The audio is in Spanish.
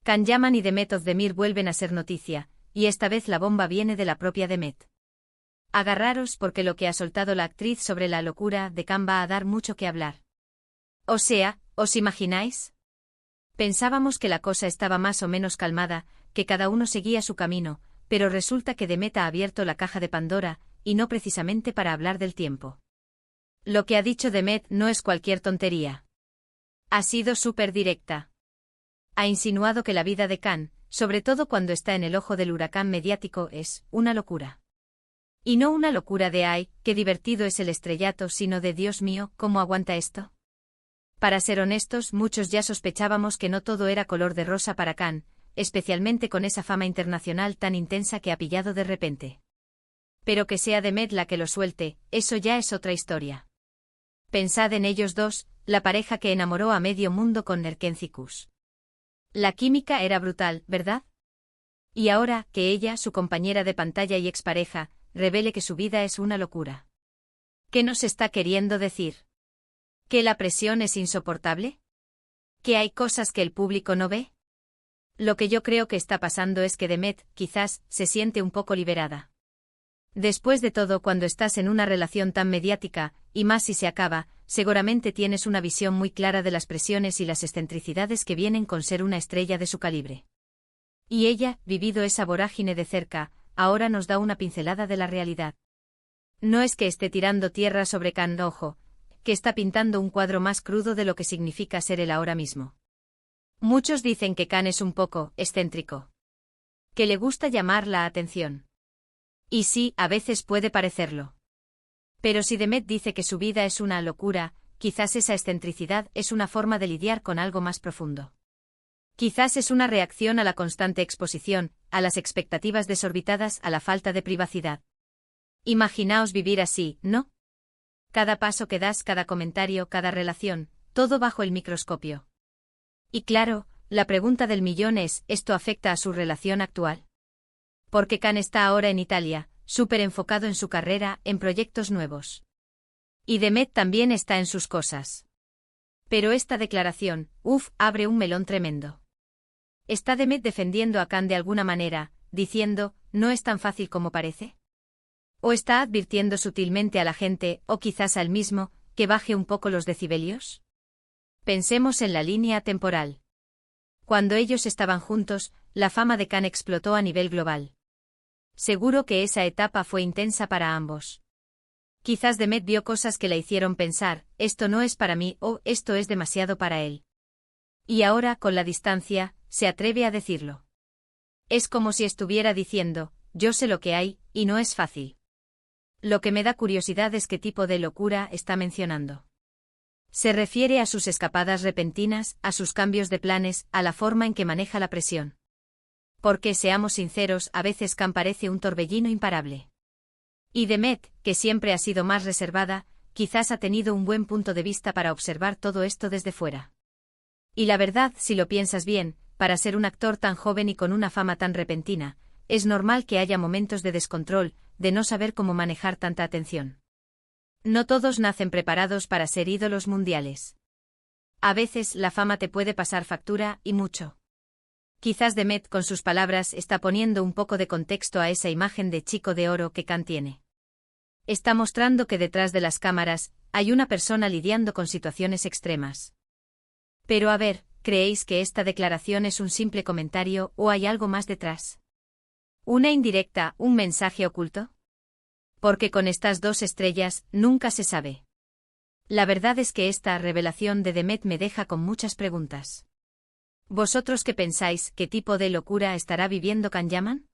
Can Yaman y Demet Özdemir vuelven a ser noticia, y esta vez la bomba viene de la propia Demet. Agarraros porque lo que ha soltado la actriz sobre la locura de Can va a dar mucho que hablar. O sea, ¿os imagináis? Pensábamos que la cosa estaba más o menos calmada, que cada uno seguía su camino, pero resulta que Demet ha abierto la caja de Pandora, y no precisamente para hablar del tiempo. Lo que ha dicho Demet no es cualquier tontería. Ha sido súper directa. Ha insinuado que la vida de Can, sobre todo cuando está en el ojo del huracán mediático, es una locura. Y no una locura de ¡ay, qué divertido es el estrellato!, sino de Dios mío, ¿cómo aguanta esto? Para ser honestos, muchos ya sospechábamos que no todo era color de rosa para Can, especialmente con esa fama internacional tan intensa que ha pillado de repente. Pero que sea Demet la que lo suelte, eso ya es otra historia. Pensad en ellos dos, la pareja que enamoró a medio mundo con Nerkencikus. La química era brutal, ¿verdad? Y ahora, que ella, su compañera de pantalla y expareja, revele que su vida es una locura. ¿Qué nos está queriendo decir? ¿Que la presión es insoportable? ¿Que hay cosas que el público no ve? Lo que yo creo que está pasando es que Demet, quizás, se siente un poco liberada. Después de todo, cuando estás en una relación tan mediática, y más si se acaba, seguramente tienes una visión muy clara de las presiones y las excentricidades que vienen con ser una estrella de su calibre. Y ella, vivido esa vorágine de cerca, ahora nos da una pincelada de la realidad. No es que esté tirando tierra sobre Can, ojo, que está pintando un cuadro más crudo de lo que significa ser él ahora mismo. Muchos dicen que Can es un poco excéntrico. Que le gusta llamar la atención. Y sí, a veces puede parecerlo. Pero si Demet dice que su vida es una locura, quizás esa excentricidad es una forma de lidiar con algo más profundo. Quizás es una reacción a la constante exposición, a las expectativas desorbitadas, a la falta de privacidad. Imaginaos vivir así, ¿no? Cada paso que das, cada comentario, cada relación, todo bajo el microscopio. Y claro, la pregunta del millón es, ¿esto afecta a su relación actual? Porque Can está ahora en Italia, súper enfocado en su carrera, en proyectos nuevos. Y Demet también está en sus cosas. Pero esta declaración, abre un melón tremendo. ¿Está Demet defendiendo a Can de alguna manera, diciendo, no es tan fácil como parece? ¿O está advirtiendo sutilmente a la gente, o quizás al mismo, que baje un poco los decibelios? Pensemos en la línea temporal. Cuando ellos estaban juntos, la fama de Can explotó a nivel global. Seguro que esa etapa fue intensa para ambos. Quizás Demet vio cosas que la hicieron pensar, esto no es para mí, o esto es demasiado para él. Y ahora, con la distancia, se atreve a decirlo. Es como si estuviera diciendo, yo sé lo que hay, y no es fácil. Lo que me da curiosidad es qué tipo de locura está mencionando. Se refiere a sus escapadas repentinas, a sus cambios de planes, a la forma en que maneja la presión. Porque, seamos sinceros, a veces Can parece un torbellino imparable. Y Demet, que siempre ha sido más reservada, quizás ha tenido un buen punto de vista para observar todo esto desde fuera. Y la verdad, si lo piensas bien, para ser un actor tan joven y con una fama tan repentina, es normal que haya momentos de descontrol, de no saber cómo manejar tanta atención. No todos nacen preparados para ser ídolos mundiales. A veces la fama te puede pasar factura, y mucho. Quizás Demet con sus palabras está poniendo un poco de contexto a esa imagen de chico de oro que Can tiene. Está mostrando que detrás de las cámaras hay una persona lidiando con situaciones extremas. Pero a ver, ¿creéis que esta declaración es un simple comentario o hay algo más detrás? ¿Una indirecta, un mensaje oculto? Porque con estas dos estrellas nunca se sabe. La verdad es que esta revelación de Demet me deja con muchas preguntas. ¿Vosotros qué pensáis, qué tipo de locura estará viviendo Can Yaman?